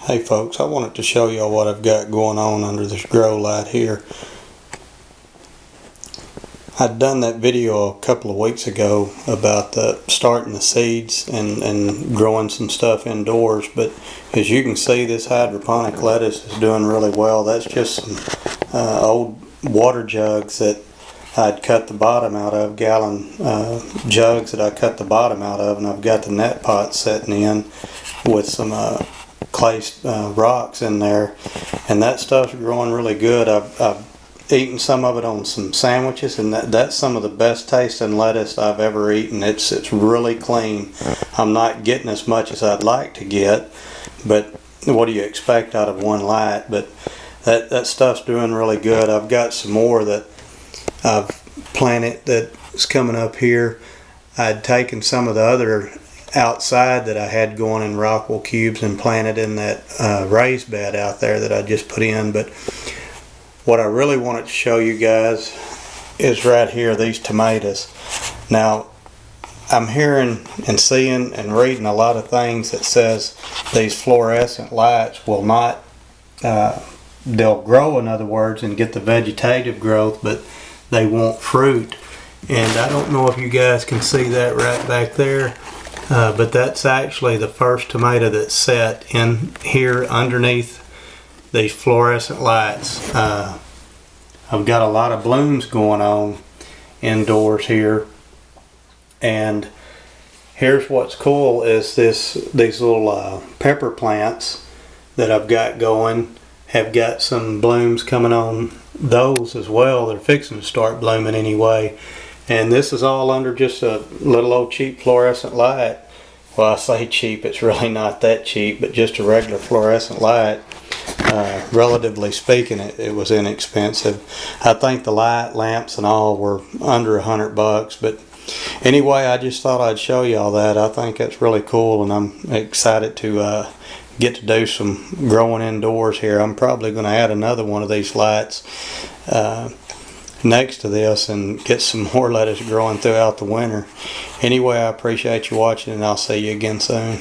Hey folks, I wanted to show y'all what I've got going on under this grow light here. I'd done that video a couple of weeks ago about starting the seeds and growing some stuff indoors, but as you can see, this hydroponic lettuce is doing really well. That's just some old water jugs that I'd cut the bottom out of, gallon jugs that I cut the bottom out of, and I've got the net pot setting in with some clay rocks in there, and that stuff's growing really good. I've eaten some of it on some sandwiches, and that's some of the best tasting lettuce I've ever eaten. It's really clean. I'm not getting as much as I'd like to get, but what do you expect out of one light? But that stuff's doing really good. I've got some more that I've planted that's coming up here. I'd taken some of the other outside that I had going in Rockwell cubes and planted in that raised bed out there that I just put in. But what I really wanted to show you guys is right here, these tomatoes. Now, I'm hearing and seeing and reading a lot of things that says these fluorescent lights will not, they'll grow, in other words, and get the vegetative growth, but they won't fruit. And I don't know if you guys can see that right back there. But that's actually the first tomato that's set in here underneath these fluorescent lights. I've got a lot of blooms going on indoors here, and here's what's cool is these little pepper plants that I've got going have got some blooms coming on those as well. They're fixing to start blooming anyway. And this is all under just a little old cheap fluorescent light. Well, I say cheap, it's really not that cheap, but just a regular fluorescent light. Relatively speaking, it was inexpensive. I think the light, lamps and all were under $100, but anyway, I just thought I'd show you all that. I think that's really cool, and I'm excited to get to do some growing indoors here. I'm probably going to add another one of these lights next to this and get some more lettuce growing throughout the winter. Anyway, I appreciate you watching, and I'll see you again soon.